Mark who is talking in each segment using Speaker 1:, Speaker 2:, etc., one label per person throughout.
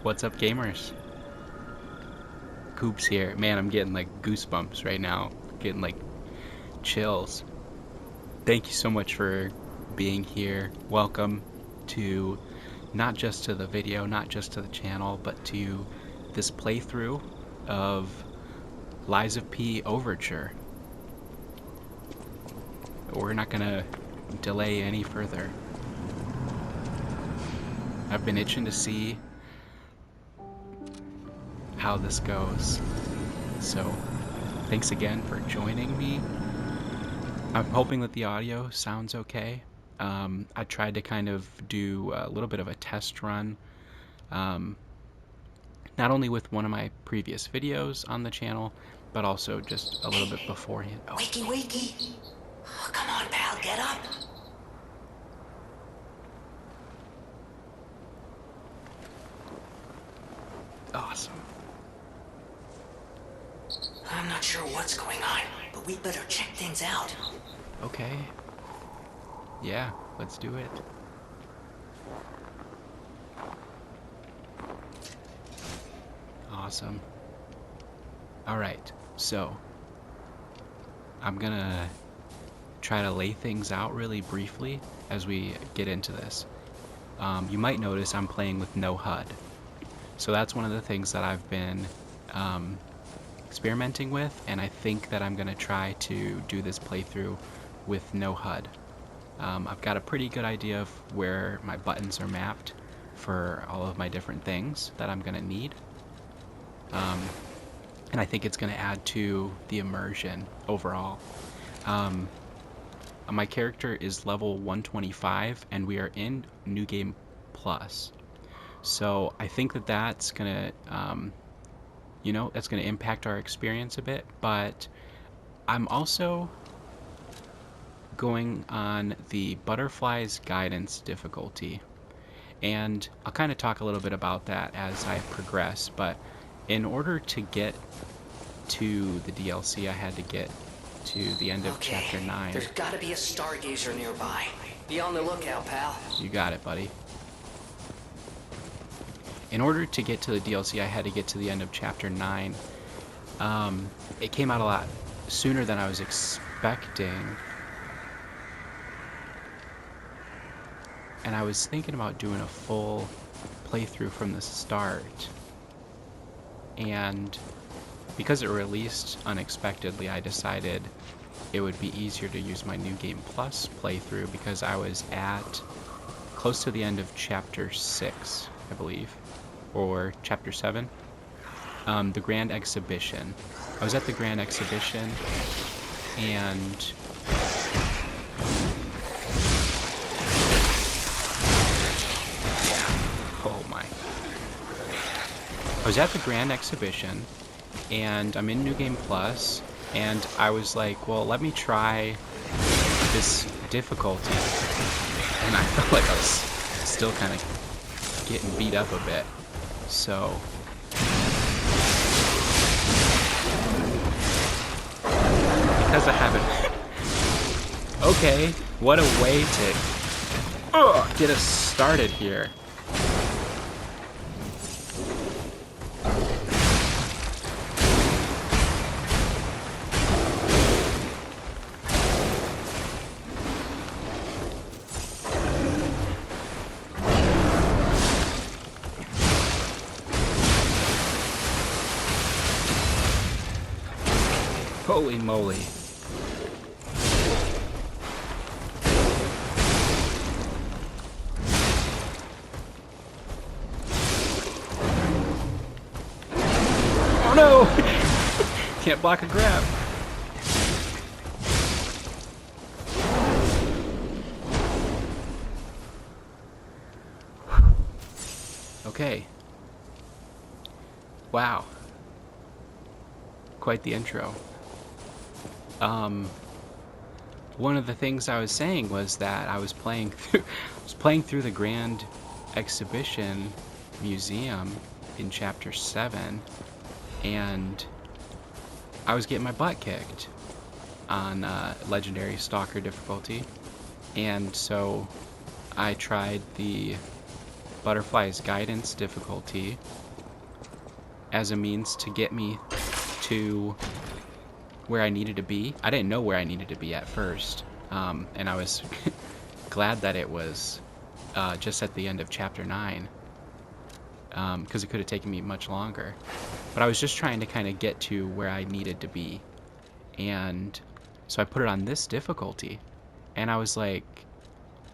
Speaker 1: What's up, gamers? Coops here. Man, I'm getting like goosebumps right now. Getting like chills. Thank you so much for being here. Welcome to not just to the video, not just to the channel, but to this playthrough of Lies of P Overture. We're not gonna delay any further. I've been itching to see how this goes. So, thanks again for joining me. I'm hoping that the audio sounds okay. I tried to kind of do a little bit of a test run, um, not only with one of my previous videos on the channel, but also just a little bit beforehand. Oh,
Speaker 2: Wakey, wakey. Oh, come on, pal, get up.
Speaker 1: awesome.
Speaker 2: I'm not sure what's going on, but we better check things out.
Speaker 1: Okay. Yeah, let's do it. Awesome. Alright, so I'm gonna try to lay things out really briefly as we get into this. You might notice I'm playing with no HUD. So that's one of the things that I've been experimenting with, and I think that I'm going to try to do this playthrough with no HUD. I've got a pretty good idea of where my buttons are mapped for all of my different things that I'm going to need. And I think it's going to add to the immersion overall. My character is level 125, and we are in New Game Plus. So I think that that's gonna, that's gonna impact our experience a bit. But I'm also going on the Butterfly's Guidance difficulty, and I'll kind of talk a little bit about that as I progress. But in order to get to the DLC, I had to get to the end of Chapter 9.
Speaker 2: There's gotta be a stargazer nearby. Be on the lookout, pal.
Speaker 1: You got it, buddy. In order to get to the DLC, I had to get to the end of Chapter 9. It came out a lot sooner than I was expecting. And I was thinking about doing a full playthrough from the start. And because it released unexpectedly, I decided it would be easier to use my New Game Plus playthrough because I was at close to the end of Chapter 6, I believe. Or Chapter 7, the Grand Exhibition. I was at the Grand Exhibition, and oh my. I was at the Grand Exhibition, and I'm in New Game Plus, and I was like, well, let me try this difficulty. And I felt like I was still kind of getting beat up a bit. So because I haven't okay, what a way to get us started here. Holy moly. Oh no! Can't block a grab. Okay. Wow. Quite the intro. One of the things I was saying was that I was playing through the Grand Exhibition Museum in Chapter 7, and I was getting my butt kicked on Legendary Stalker difficulty, and so I tried the Butterfly's Guidance difficulty as a means to get me to where I needed to be. I didn't know where I needed to be at first, and I was glad that it was just at the end of chapter 9, because it could have taken me much longer. But I was just trying to kind of get to where I needed to be, and so I put it on this difficulty, and I was like,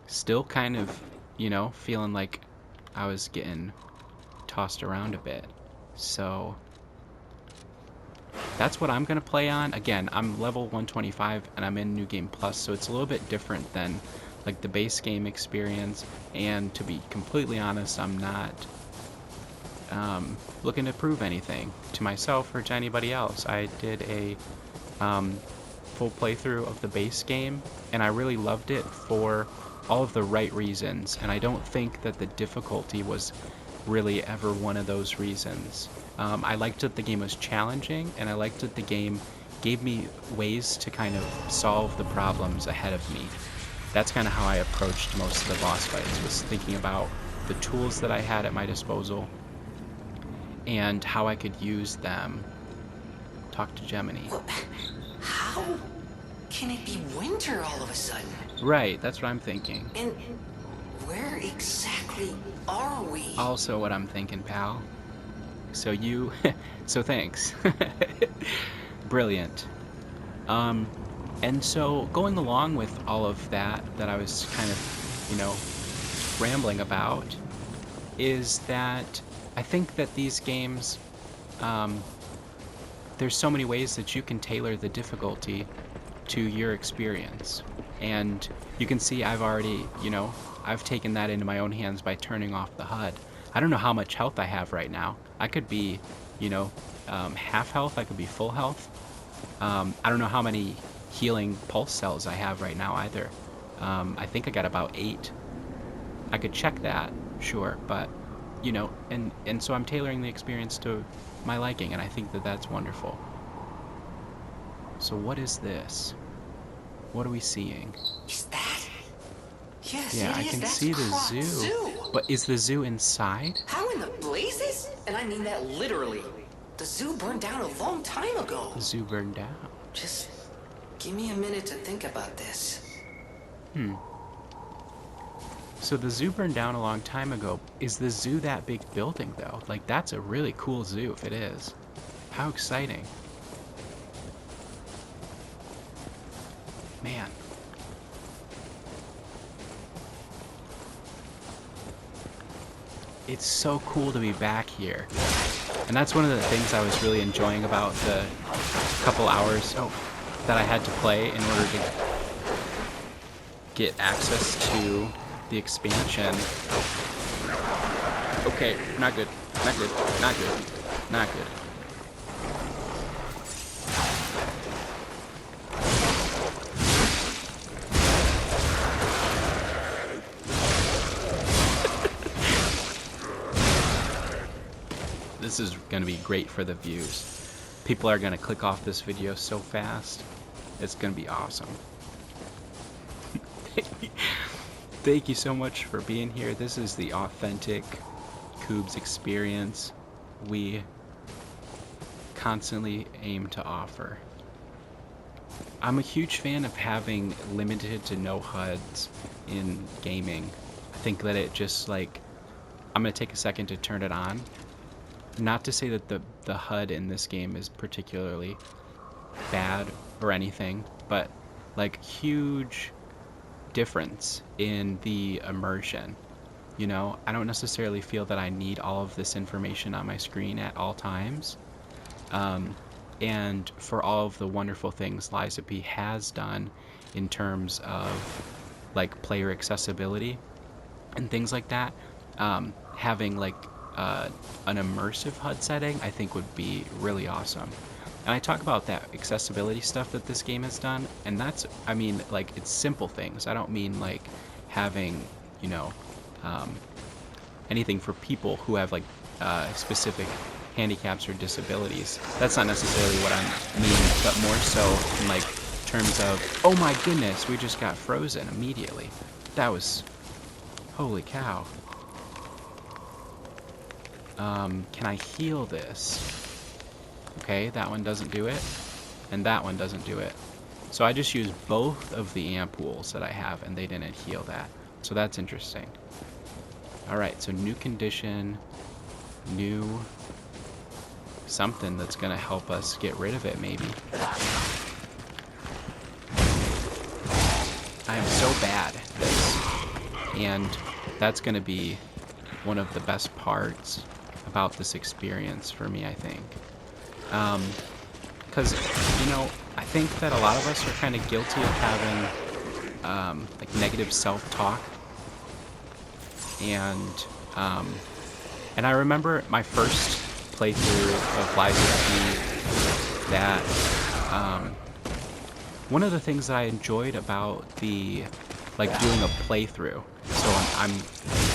Speaker 1: still kind of, feeling like I was getting tossed around a bit. So that's what I'm going to play on. Again, I'm level 125 and I'm in New Game Plus, so it's a little bit different than like the base game experience. And to be completely honest, I'm not looking to prove anything to myself or to anybody else. I did a full playthrough of the base game, and I really loved it for all of the right reasons, and I don't think that the difficulty was really ever one of those reasons. I liked that the game was challenging, and I liked that the game gave me ways to kind of solve the problems ahead of me. That's kind of how I approached most of the boss fights, was thinking about the tools that I had at my disposal and how I could use them. Talk to Gemini.
Speaker 2: How can it be winter all of a sudden?
Speaker 1: Right, that's what I'm thinking.
Speaker 2: And where exactly are we?
Speaker 1: Also what I'm thinking, pal. So so thanks. Brilliant. And so going along with all of that I was kind of, rambling about, is that I think that these games, there's so many ways that you can tailor the difficulty to your experience. And you can see I've already, I've taken that into my own hands by turning off the HUD. I don't know how much health I have right now. I could be, half health. I could be full health. I don't know how many healing pulse cells I have right now either. I think I got about 8. I could check that, sure, but, and so I'm tailoring the experience to my liking, and I think that that's wonderful. So what is this? What are we seeing?
Speaker 2: Is that? Yes,
Speaker 1: Yeah,
Speaker 2: it
Speaker 1: I
Speaker 2: is.
Speaker 1: can
Speaker 2: That's
Speaker 1: see the
Speaker 2: Croc's
Speaker 1: zoo. But is the zoo inside?
Speaker 2: How in the blazes? And I mean that literally. The zoo burned down a long time ago.
Speaker 1: The zoo burned down.
Speaker 2: Just give me a minute to think about this.
Speaker 1: So the zoo burned down a long time ago. Is the zoo that big building, though? Like, that's a really cool zoo if it is. How exciting. Man. It's so cool to be back here. And that's one of the things I was really enjoying about the couple hours that I had to play in order to get access to the expansion. Okay, not good. Not good. Not good. Not good. This is going to be great for the views. People are going to click off this video so fast. It's going to be awesome. Thank you so much for being here. This is the authentic Coobs experience we constantly aim to offer. I'm a huge fan of having limited to no HUDs in gaming. I think that it just, like, I'm going to take a second to turn it on. Not to say that the HUD in this game is particularly bad or anything, but, like, huge difference in the immersion. I don't necessarily feel that I need all of this information on my screen at all times. And for all of the wonderful things Liza P has done in terms of, like, player accessibility and things like that, having, like, an immersive HUD setting I think would be really awesome. And I talk about that accessibility stuff that this game has done, and that's, I mean, like, it's simple things. I don't mean, like, having, anything for people who have, like, specific handicaps or disabilities. That's not necessarily what I mean, but more so in, like, terms of, oh my goodness, we just got frozen immediately. That was, holy cow. Can I heal this? Okay, that one doesn't do it, and that one doesn't do it. So I just used both of the ampoules that I have, and they didn't heal that. So that's interesting. Alright, so new condition, new something that's going to help us get rid of it, maybe. I am so bad at this, and that's going to be one of the best parts about this experience for me, I think. Because, you know, I think that a lot of us are kind of guilty of having, like, negative self-talk. And I remember my first playthrough of Lies of P that, one of the things that I enjoyed about the, like, doing a playthrough, so I'm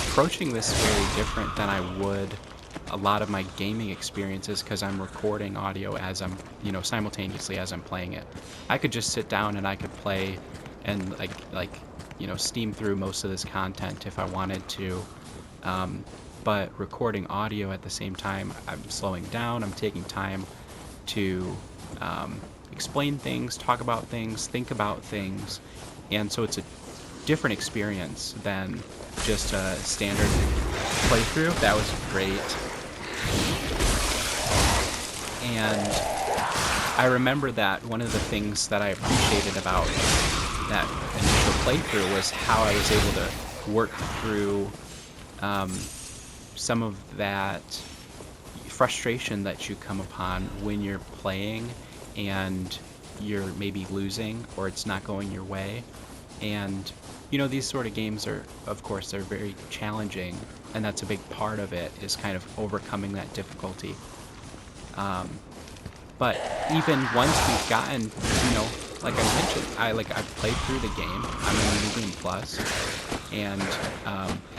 Speaker 1: approaching this very different than I would a lot of my gaming experiences, because I'm recording audio as I'm, you know, simultaneously as I'm playing it. I could just sit down and I could play and like you know, steam through most of this content if I wanted to. But recording audio at the same time, I'm slowing down, I'm taking time to explain things, talk about things, think about things, and so it's a different experience than just a standard playthrough. That was great. And I remember that one of the things that I appreciated about that initial playthrough was how I was able to work through some of that frustration that you come upon when you're playing and you're maybe losing or it's not going your way. And you know, these sort of games are, of course, they're very challenging, and that's a big part of it, is kind of overcoming that difficulty. But even once we've gotten, you know, like I mentioned, I've played through the game. I'm in Medium Plus, and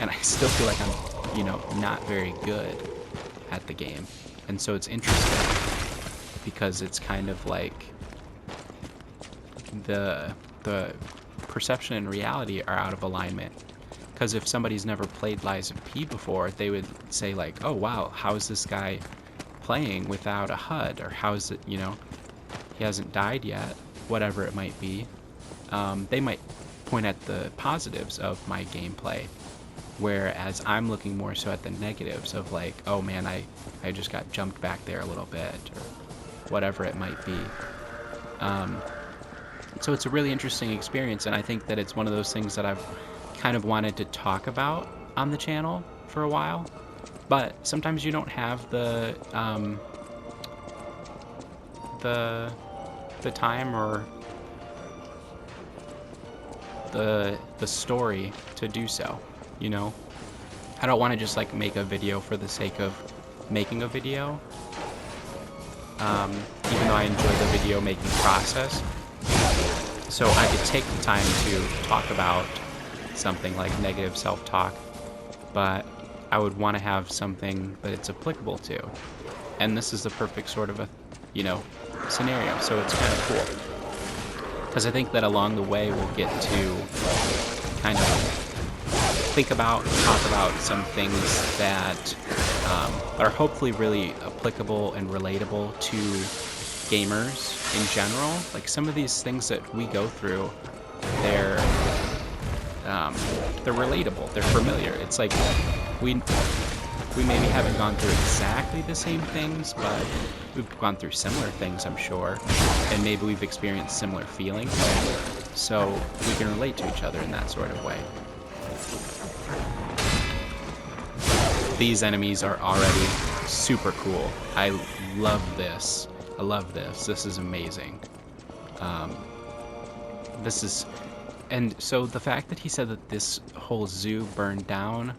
Speaker 1: I still feel like I'm, you know, not very good at the game. And so it's interesting because it's kind of like the perception and reality are out of alignment. Because if somebody's never played Lies of P before, they would say like, oh wow, how is this guy playing without a HUD? Or how is it, you know, he hasn't died yet, whatever it might be. They might point at the positives of my gameplay, whereas I'm looking more so at the negatives of like, oh man, I just got jumped back there a little bit, or whatever it might be. So it's a really interesting experience, and I think that it's one of those things that I've kind of wanted to talk about on the channel for a while. But sometimes you don't have the time or the story to do so, you know? I don't want to just like make a video for the sake of making a video. Even though I enjoy the video making process. So I could take the time to talk about something like negative self-talk, but I would want to have something that it's applicable to. And this is the perfect sort of a, you know, scenario, so it's kind of cool. Because I think that along the way we'll get to kind of think about, talk about some things that are hopefully really applicable and relatable to gamers in general. Like some of these things that we go through, they're relatable, they're familiar. It's like we maybe haven't gone through exactly the same things, but we've gone through similar things, I'm sure, and maybe we've experienced similar feelings, so we can relate to each other in that sort of way. These enemies are already super cool. I love this. I love this. This is amazing. This is... And so the fact that he said that this whole zoo burned down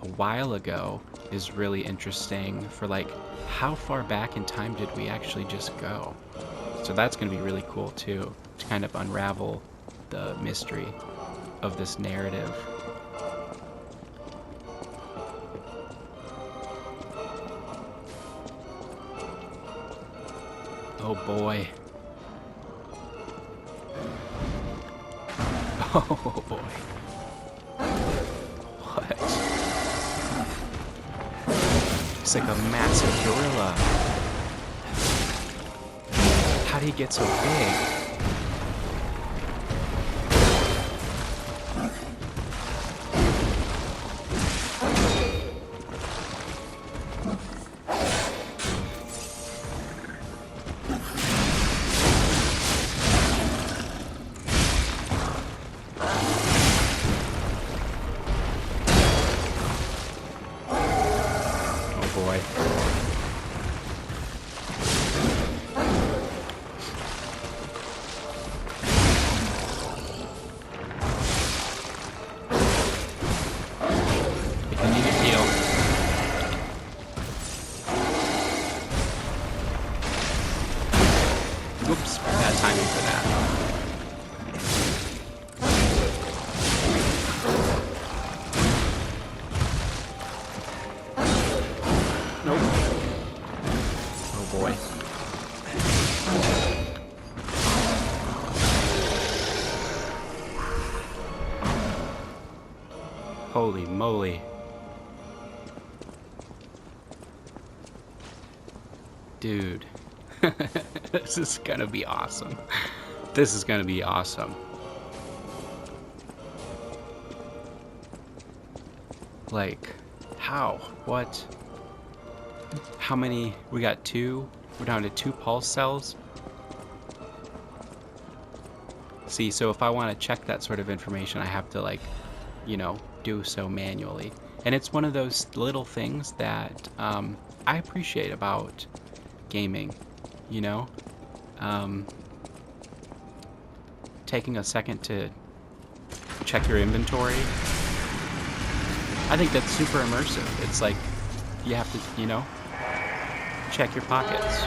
Speaker 1: a while ago is really interesting for like, how far back in time did we actually just go? So that's going to be really cool too, to kind of unravel the mystery of this narrative. Oh boy. Oh boy. What? looks like a massive gorilla. How did he get so big? Oh boy. If you need a heal. Oops, bad timing for that. Nope. Oh boy. Holy moly. Dude. This is gonna be awesome. This is gonna be awesome. Like, how? What? How many? We got 2. We're down to 2 pulse cells. See, so if I want to check that sort of information, I have to, like, you know, do so manually. And it's one of those little things that I appreciate about gaming, you know? Taking a second to check your inventory. I think that's super immersive. It's like you have to, you know, check your pockets.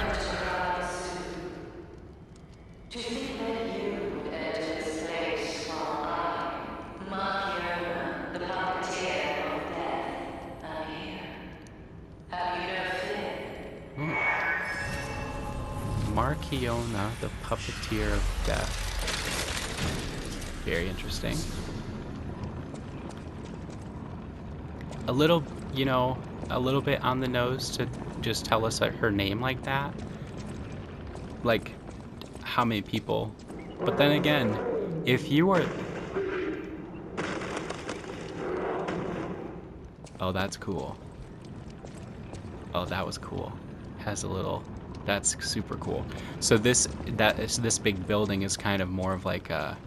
Speaker 3: To think that you would enter this place while I, Markiona, the puppeteer of death, am here. Have you no fear?
Speaker 1: Markiona, the puppeteer of death. Very interesting. A little, you know, a little bit on the nose to just tell us her name like that. Like, how many people? But then again, if you are... Oh, that's cool. Oh, that was cool. Has a little... That's super cool. So this big building is kind of more of like a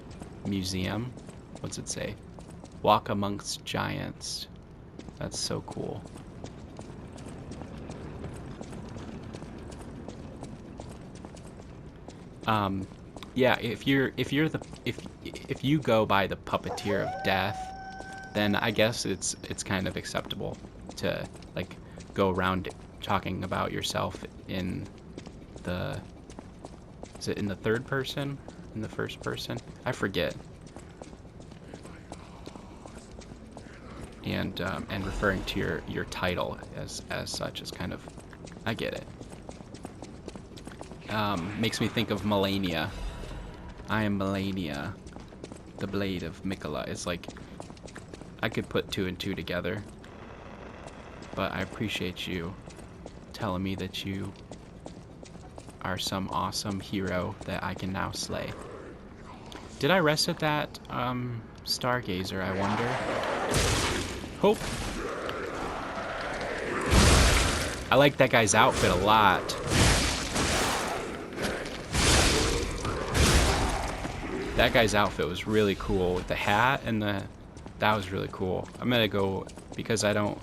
Speaker 1: museum. What's it say? Walk amongst giants. That's so cool. Yeah, if you go by the puppeteer of death, then I guess it's kind of acceptable to like go around talking about yourself in the, is it in the third person? In the first person? I forget. And referring to your title as such is kind of, I get it. Makes me think of Melania. I am Melania, the blade of Mikola. It's like, I could put 2 and 2 together. But I appreciate you telling me that you are some awesome hero that I can now slay. Did I rest at that Stargazer, I wonder? Hope. I like that guy's outfit a lot. That guy's outfit was really cool with the hat and that was really cool. I'm gonna go because I don't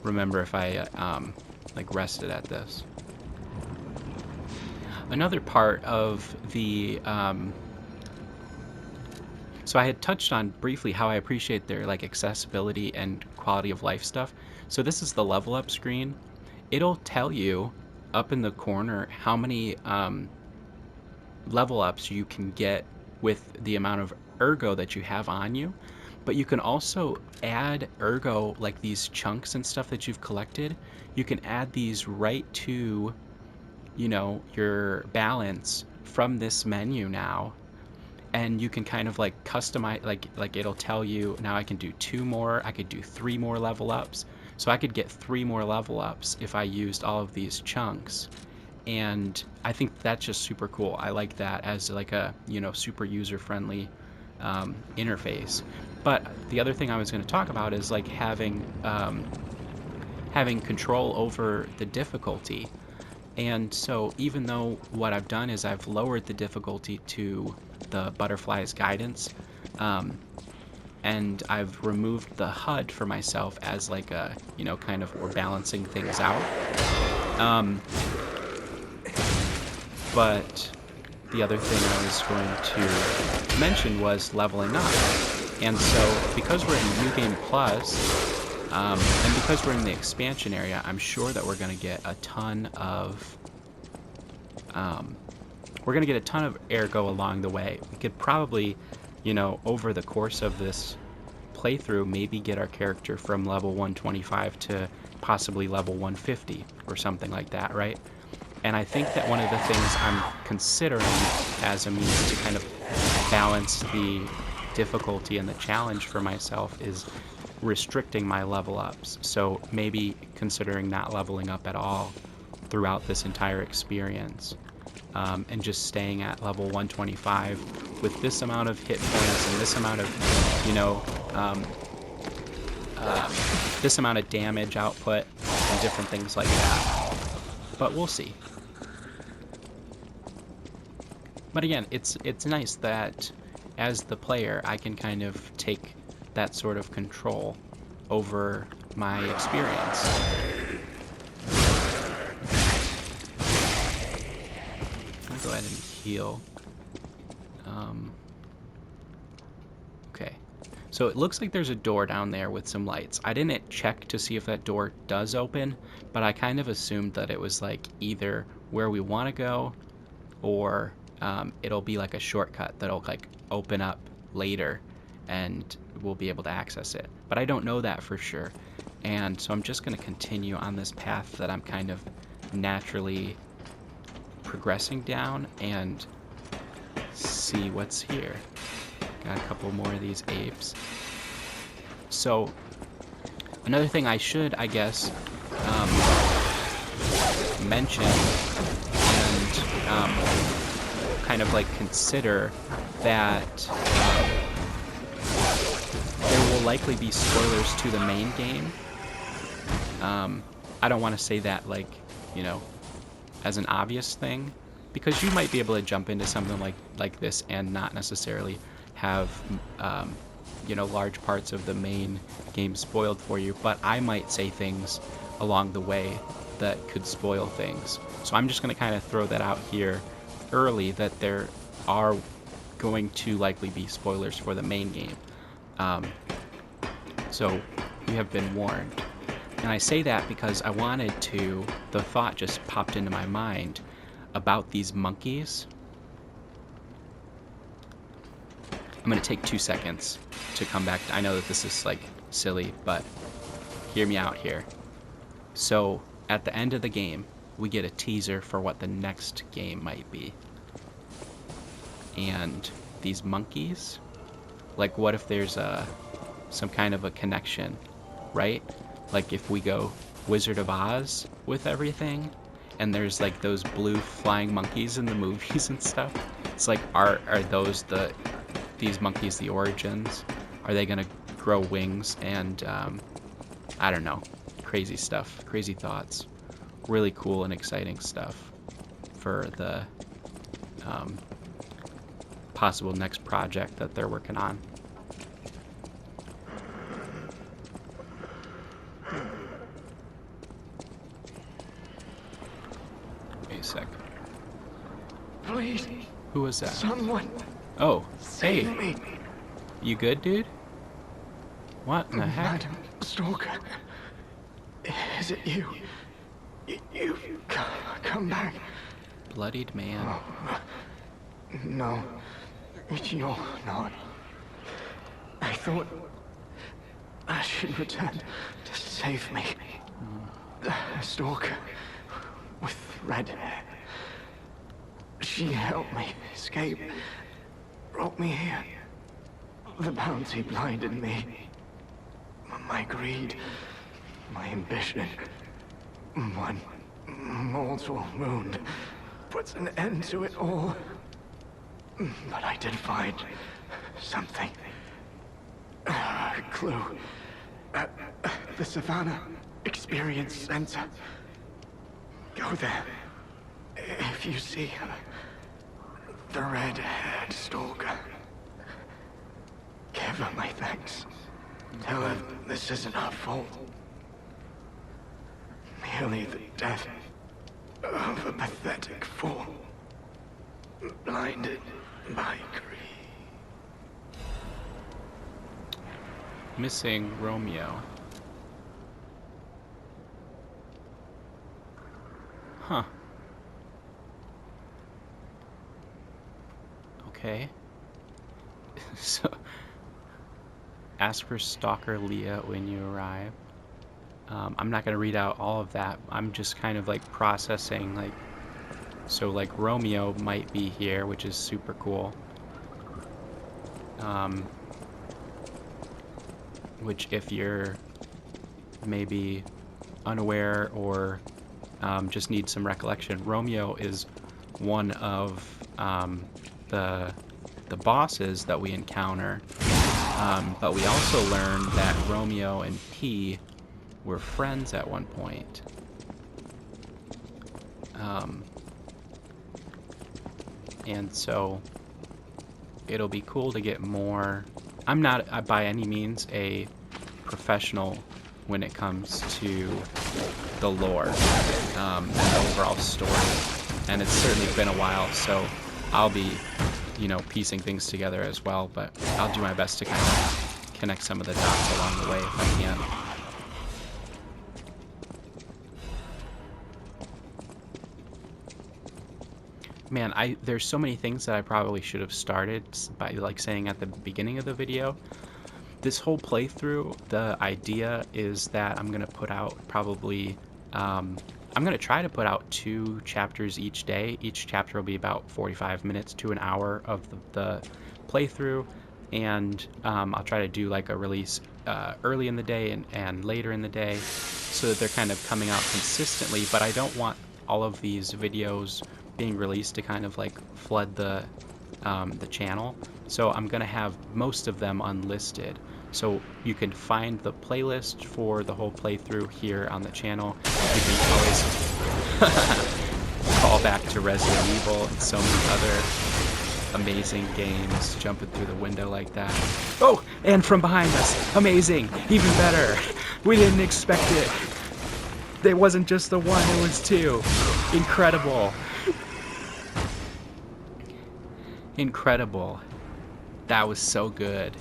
Speaker 1: remember if I like rested at this. Another part of the so I had touched on briefly how I appreciate their like accessibility and quality of life stuff. So this is the level up screen. It'll tell you up in the corner how many level ups you can get with the amount of ergo that you have on you. But you can also add ergo, like these chunks and stuff that you've collected. You can add these right to, you know, your balance from this menu now. And you can kind of like customize, like it'll tell you now I can do 2 more, I could do 3 more level ups. So I could get 3 more level ups if I used all of these chunks. And I think that's just super cool. I like that as like a, super user-friendly interface. But the other thing I was going to talk about is like having control over the difficulty. And so even though what I've done is I've lowered the difficulty to the butterfly's guidance, um, and I've removed the HUD for myself as like a, kind of we're balancing things out. Um, but the other thing I was going to mention was leveling up. And so because we're in New Game Plus, and because we're in the expansion area, I'm sure that we're going to get a ton of ergo along the way. We could probably, over the course of this playthrough, maybe get our character from level 125 to possibly level 150 or something like that, right? And I think that one of the things I'm considering as a means to kind of balance the difficulty and the challenge for myself is restricting my level ups. So maybe considering not leveling up at all throughout this entire experience, and just staying at level 125 with this amount of hit points and this amount of, this amount of damage output and different things like that. But we'll see. But again, it's nice that as the player, I can kind of take that sort of control over my experience. I'm gonna go ahead and heal. Okay. So it looks like there's a door down there with some lights. I didn't check to see if that door does open, but I kind of assumed that it was like either where we want to go, or it'll be like a shortcut that'll like open up later and we'll be able to access it. But I don't know that for sure. And so I'm just going to continue on this path that I'm kind of naturally progressing down and see what's here. Got a couple more of these apes. So another thing I should, I guess, mention and kind of like consider that there will likely be spoilers to the main game. I don't want to say that like, as an obvious thing, because you might be able to jump into something like this and not necessarily have large parts of the main game spoiled for you, but I might say things along the way that could spoil things. So I'm just going to kind of throw that out here early, that there are going to likely be spoilers for the main game. So you have been warned. And I say that because the thought just popped into my mind about these monkeys. I'm going to take 2 seconds to come back. I know that this is like silly, but hear me out here. So at the end of the game, we get a teaser for what the next game might be. And these monkeys, like what if there's some kind of a connection, right? Like if we go Wizard of Oz with everything, and there's like those blue flying monkeys in the movies and stuff. It's like, are these monkeys the origins? Are they gonna grow wings? And I don't know, crazy stuff, crazy thoughts, really cool and exciting stuff for the possible next project that they're working on. Wait a sec.
Speaker 4: Please,
Speaker 1: Who was that?
Speaker 4: someone
Speaker 1: Oh, hey,
Speaker 4: save me.
Speaker 1: you good, dude? What in the heck?
Speaker 4: Madam Stalker, is it you? You come back.
Speaker 1: Bloodied man.
Speaker 4: No, you're not. I thought I should return to save me. The Stalker with red hair. She helped me escape, brought me here. The bounty blinded me. My greed My ambition, one mortal wound, puts an end to it all. But I did find something. A clue. The Savannah Experience Center. Go there. If you see the red-haired stalker, give her my thanks. Tell her this isn't her fault. Merely the death of a pathetic fool, blinded by greed.
Speaker 1: Missing Romeo. Huh. Okay. So, ask for Stalker Leah when you arrive. I'm not gonna read out all of that. I'm just kind of like processing, like, so like Romeo might be here, which is super cool. Which, if you're maybe unaware or just need some recollection, Romeo is one of the bosses that we encounter. But we also learn that Romeo and P were friends at one point. And so it'll be cool to get more. I'm not by any means a professional when it comes to the lore and the overall story, and it's certainly been a while, so I'll be, you know, piecing things together as well, but I'll do my best to kind of connect some of the dots along the way if I can. Man, there's so many things that I probably should have started by like saying at the beginning of the video. This whole playthrough, the idea is that I'm gonna put out probably I'm gonna try to put out 2 chapters each day. Each chapter will be about 45 minutes to an hour of the playthrough, and I'll try to do like a release early in the day and later in the day, so that they're kind of coming out consistently. But I don't want all of these videos being released to kind of like flood the channel, so I'm gonna have most of them unlisted. So you can find the playlist for the whole playthrough here on the channel. You can always call back to Resident Evil and so many other amazing games, jumping through the window like that. Oh, and from behind us, amazing, even better. We didn't expect it. There wasn't just the one, it was 2. Incredible. Incredible. That was so good.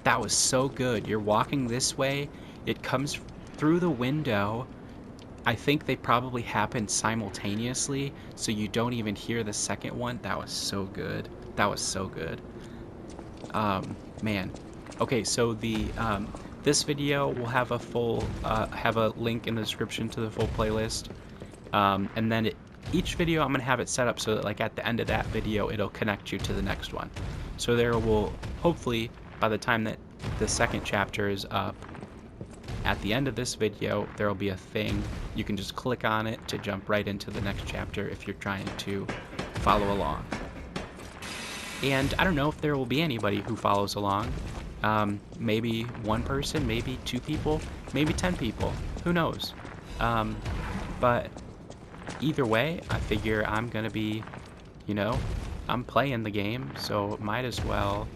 Speaker 1: That was so good. You're walking this way, it comes through the window. I think they probably happened simultaneously, so you don't even hear the second one. That was so good. That was so good. Man. Okay, so the this video will have a full have a link in the description to the full playlist, and then each video I'm gonna have it set up so that like at the end of that video it'll connect you to the next one. So there will hopefully, by the time that the second chapter is up, at the end of this video there will be a thing you can just click on it to jump right into the next chapter if you're trying to follow along. And I don't know if there will be anybody who follows along. Maybe 1 person, maybe 2 people, maybe 10 people, who knows. But either way, I figure I'm gonna be, you know, I'm playing the game, so might as well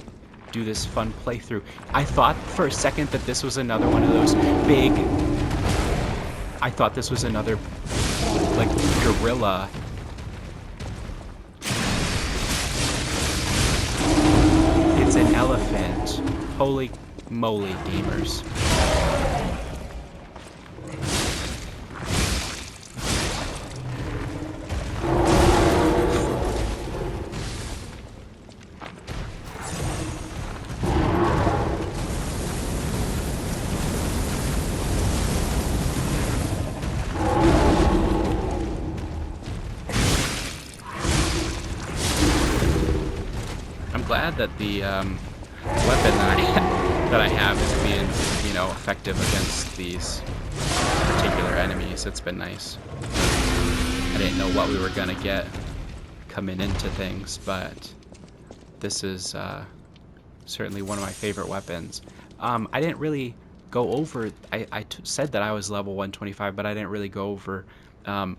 Speaker 1: do this fun playthrough. I thought for a second that this was another one of those big, I thought this was another like gorilla. It's an elephant. Holy moly, gamers. Glad that the weapon that I have is being, you know, effective against these particular enemies. It's been nice. I didn't know what we were gonna get coming into things, but this is certainly one of my favorite weapons. I didn't really go over, I said that I was level 125, but I didn't really go over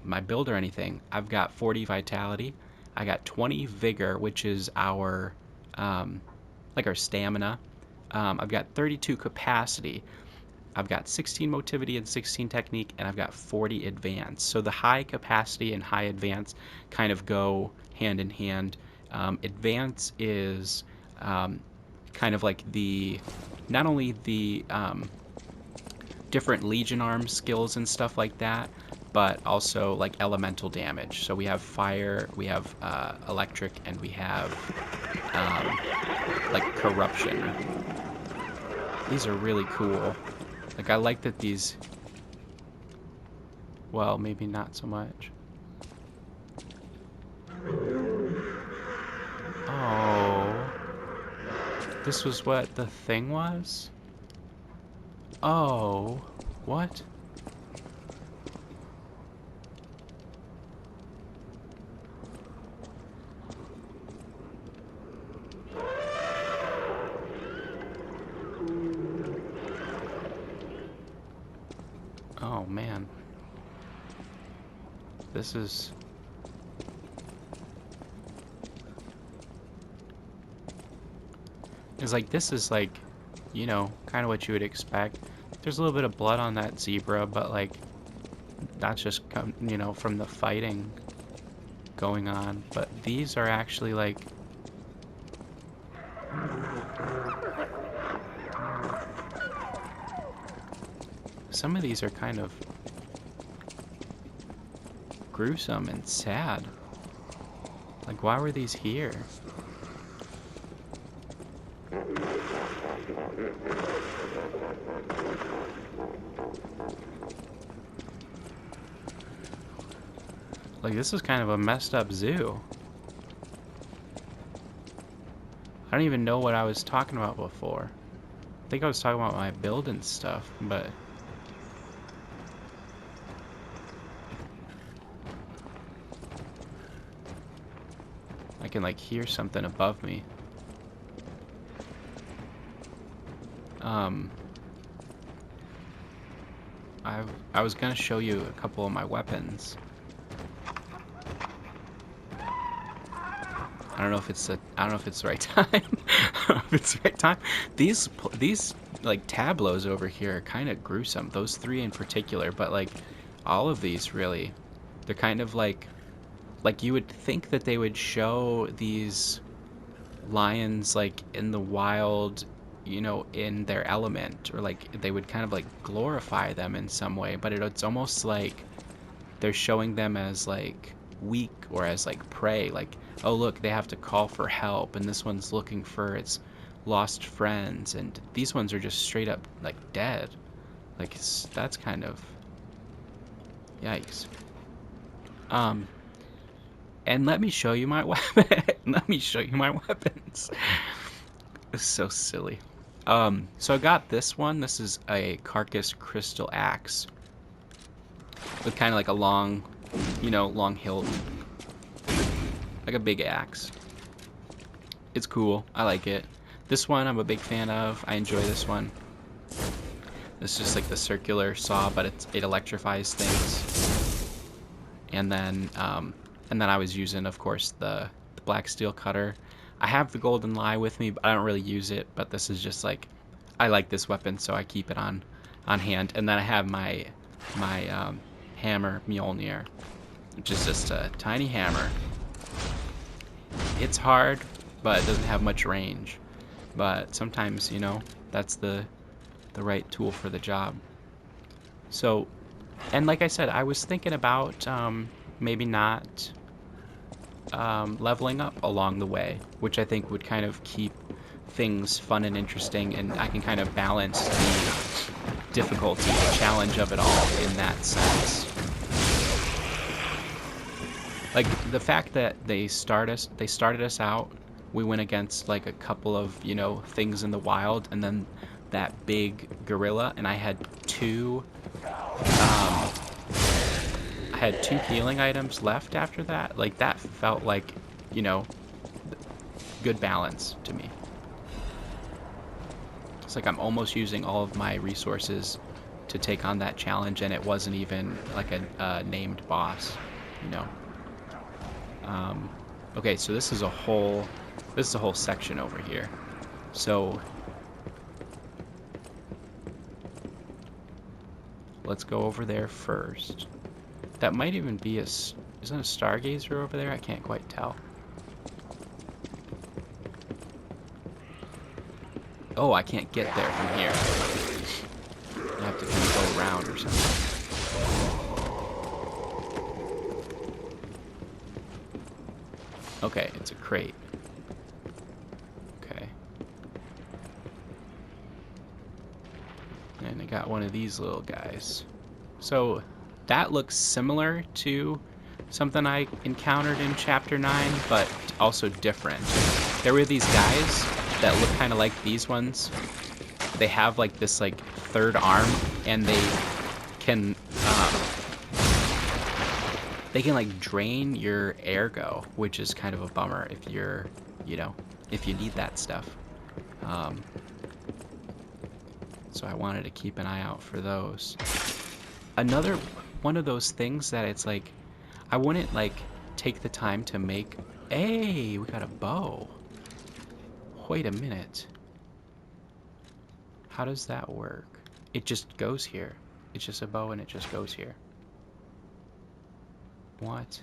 Speaker 1: my build or anything. I've got 40 vitality, I got 20 vigor, which is our like our stamina. I've got 32 capacity, I've got 16 motivity and 16 technique, and I've got 40 advance. So the high capacity and high advance kind of go hand in hand. Advance is kind of like the, not only the different Legion arms skills and stuff like that, but also like elemental damage. So we have fire, we have electric, and we have like corruption. These are really cool. Like, I like that these, well, maybe not so much. Oh, this was what the thing was? Oh, what? Oh, man. This is... It's like, this is like, you know, kind of what you would expect. There's a little bit of blood on that zebra, but like, that's just, you know, from the fighting going on. But these are actually like... Some of these are kind of gruesome and sad. Like, why were these here? Like, this is kind of a messed up zoo. I don't even know what I was talking about before. I think I was talking about my build and stuff, but... I can, like, hear something above me. I was gonna show you a couple of my weapons. I don't know if it's the right time. I don't know if it's the right time. These like tableaus over here are kind of gruesome. Those three in particular, but like all of these really, they're kind of like you would think that they would show these lions like in the wild, you know, in their element, or like they would kind of like glorify them in some way, but it's almost like they're showing them as like weak or as like prey. Like, oh look, they have to call for help, and this one's looking for its lost friends, and these ones are just straight up like dead. Like, that's kind of yikes. And let me show you my weapon. Let me show you my weapons. It's so silly. So I got this one. This is a Carcass Crystal Axe with kind of like a long, you know, long hilt, like a big axe. It's cool. I like it. This one I'm a big fan of. I enjoy this one. It's just like the circular saw, but it electrifies things. And then I was using, of course, the black steel cutter. I have the golden lie with me, but I don't really use it. But this is just like, I like this weapon, so I keep it on hand. And then I have my hammer Mjolnir, which is just a tiny hammer. It's hard, but it doesn't have much range. But sometimes, you know, that's the right tool for the job. So, and like I said, I was thinking about maybe not leveling up along the way, which I think would kind of keep things fun and interesting, and I can kind of balance the difficulty, the challenge of it all in that sense. Like, the fact that they started us out, we went against like a couple of, you know, things in the wild, and then that big gorilla, and I had um, two healing items left after that. Like, that felt like, you know, good balance to me. It's like I'm almost using all of my resources to take on that challenge, and it wasn't even like a named boss, you know. Okay, so this is a whole section over here. So let's go over there first. That might even be isn't a stargazer over there? I can't quite tell. Oh, I can't get there from here. I have to kind of go around or something. Okay, it's a crate. Okay. And I got one of these little guys. So that looks similar to something I encountered in Chapter 9, but also different. There were these guys that look kind of like these ones. They have like this like third arm, and they can like drain your ergo, which is kind of a bummer if you're, you know, if you need that stuff. So I wanted to keep an eye out for those. Another one of those things that it's like, I wouldn't like take the time to make. Hey, we got a bow. Wait a minute. How does that work? It just goes here. It's just a bow and it just goes here. What?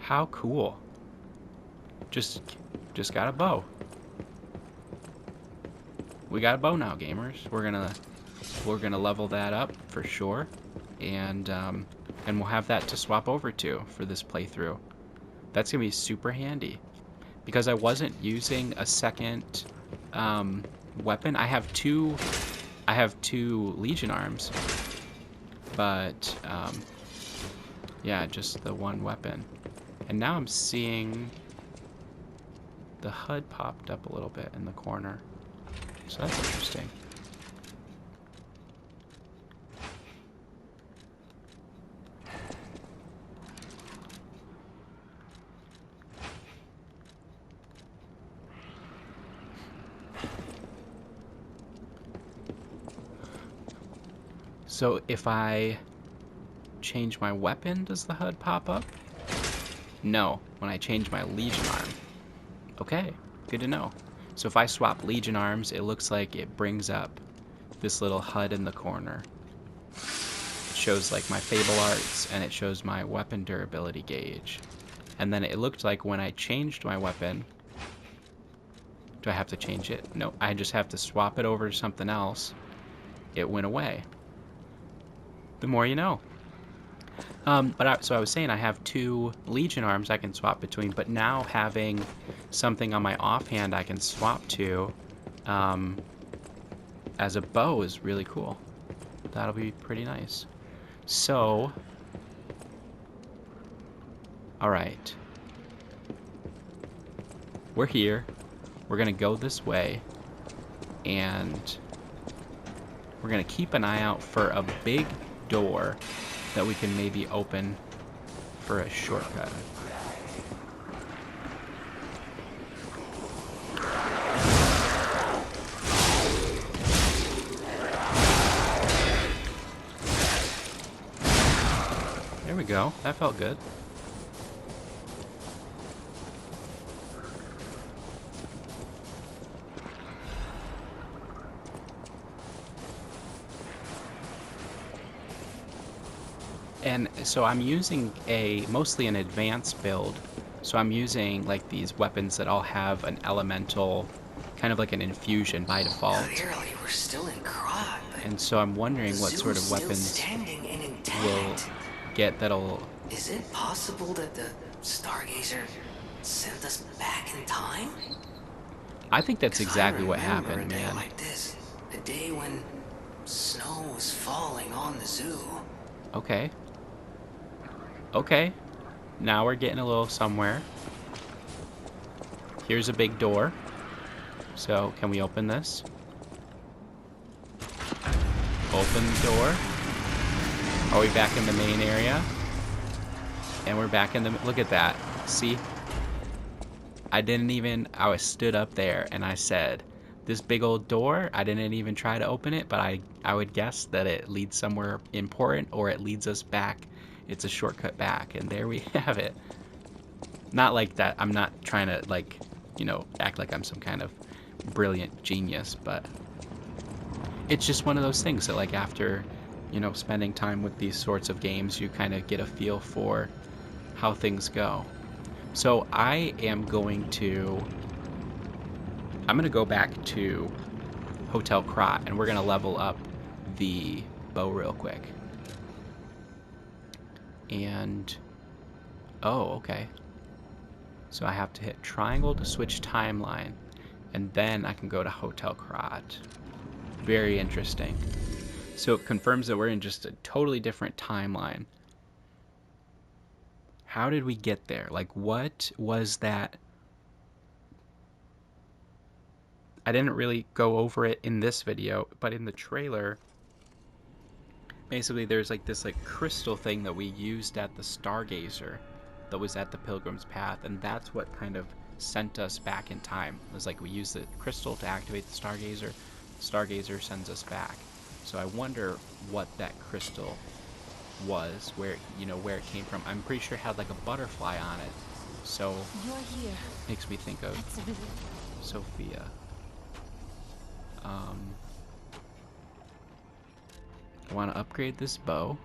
Speaker 1: How cool. Just got a bow. We got a bow now, gamers. We're gonna level that up for sure, and we'll have that to swap over to for this playthrough. That's gonna be super handy because I wasn't using a second weapon. I have two Legion arms, but yeah, just the one weapon. And now I'm seeing the HUD popped up a little bit in the corner. So that's interesting. So if I change my weapon, does the HUD pop up? No, when I change my Legion arm. Okay, good to know. So if I swap Legion arms, it looks like it brings up this little HUD in the corner. It shows like my Fable Arts, and it shows my weapon durability gauge. And then it looked like when I changed my weapon, do I have to change it? No, I just have to swap it over to something else. It went away. The more you know. So I was saying I have two Legion arms I can swap between, but now having something on my offhand I can swap to as a bow is really cool. That'll be pretty nice. So, alright. We're here. We're gonna go this way. And we're gonna keep an eye out for a big door that we can maybe open for a shortcut. There we go. That felt good. And so I'm using mostly an advanced build. So I'm using like these weapons that all have an elemental, kind of like an infusion by default.
Speaker 2: Clearly, we're still in Krog, but
Speaker 1: And so I'm wondering what
Speaker 2: the
Speaker 1: sort
Speaker 2: zoo's
Speaker 1: of
Speaker 2: still
Speaker 1: weapons
Speaker 2: standing and
Speaker 1: we'll
Speaker 2: intact.
Speaker 1: get that'll...
Speaker 2: Is it possible that the Stargazer sent us back in time?
Speaker 1: I think that's
Speaker 2: 'Cause
Speaker 1: exactly
Speaker 2: I
Speaker 1: what
Speaker 2: remember
Speaker 1: happened,
Speaker 2: a day
Speaker 1: man.
Speaker 2: like this, The day when snow was falling on the zoo.
Speaker 1: Okay. Okay. Now we're getting a little somewhere. Here's a big door. So, can we open this? Open the door. Are we back in the main area? And we're back in the... Look at that. See? I was stood up there and I said, this big old door, I didn't even try to open it, but I would guess that it leads somewhere important or it leads us back. It's a shortcut back. And there we have it. Not like that. I'm not trying to, like, act like I'm some kind of brilliant genius, but it's just one of those things that, like, after, spending time with these sorts of games, you kind of get a feel for how things go. So I'm going to go back to Hotel Krat, and we're going to level up the bow real quick. And, oh, okay. So I have to hit triangle to switch timeline, and then I can go to Hotel Krat. Very interesting. So it confirms that we're in just a totally different timeline. How did we get there? Like, what was that? I didn't really go over it in this video, but in the trailer, basically there's like this crystal thing that we used at the Stargazer that was at the Pilgrim's Path, and that's what kind of sent us back in time. It was like we used the crystal to activate the Stargazer. The Stargazer sends us back. So I wonder what that crystal was, where it came from. I'm pretty sure it had like a butterfly on it. So
Speaker 5: You're here.
Speaker 1: makes me think of
Speaker 5: That's a visit.
Speaker 1: Sophia. I want to upgrade this bow.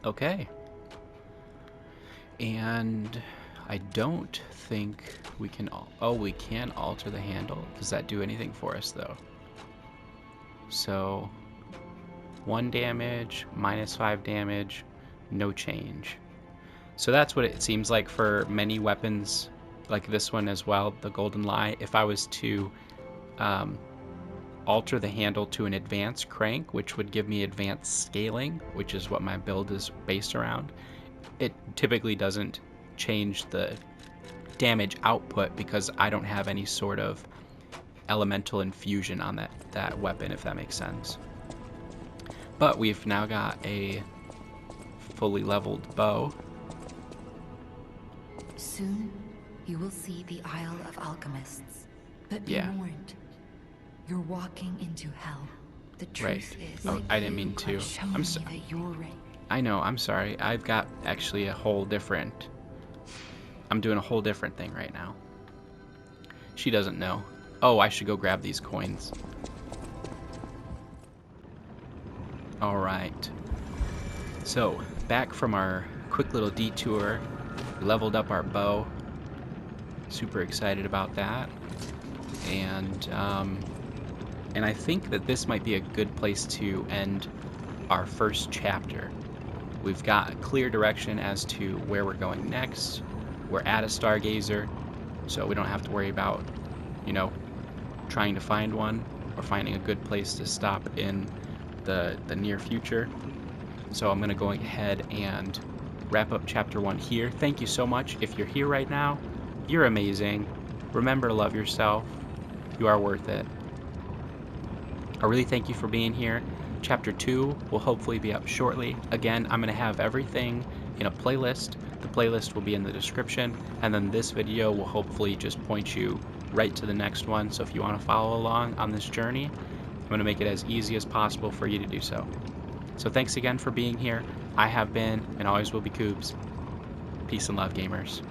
Speaker 1: Okay. And I don't think we can... Oh, we can alter the handle. Does that do anything for us, though? So, 1 damage, -5 damage, no change. So that's what it seems like for many weapons, like this one as well, the Golden Lie. If I was to alter the handle to an advanced crank, which would give me advanced scaling, which is what my build is based around, it typically doesn't change the damage output because I don't have any sort of elemental infusion on that weapon, if that makes sense. But we've now got a fully leveled bow.
Speaker 5: Soon, you will see the Isle of Alchemists. But be
Speaker 1: Yeah.
Speaker 5: warned, you're walking into hell. The truth
Speaker 1: Right.
Speaker 5: is,
Speaker 1: Oh, I didn't mean to.
Speaker 5: I'm sorry that you're ready.
Speaker 1: I know, I'm sorry. I've got actually I'm doing a whole different thing right now. She doesn't know. Oh, I should go grab these coins. Alright. So, back from our quick little detour, we leveled up our bow. Super excited about that. And I think that this might be a good place to end our first chapter. We've got a clear direction as to where we're going next. We're at a Stargazer, so we don't have to worry about, trying to find one or finding a good place to stop in the near future. So I'm going to go ahead and wrap up chapter 1 here. Thank you so much. If you're here right now, you're amazing. Remember to love yourself. You are worth it. I really thank you for being here. Chapter 2 will hopefully be up shortly. Again, I'm going to have everything in a playlist. The playlist will be in the description, and then this video will hopefully just point you right to the next one. So if you want to follow along on this journey, I'm going to make it as easy as possible for you to do so. So thanks again for being here. I have been and always will be Koobs. Peace and love, gamers.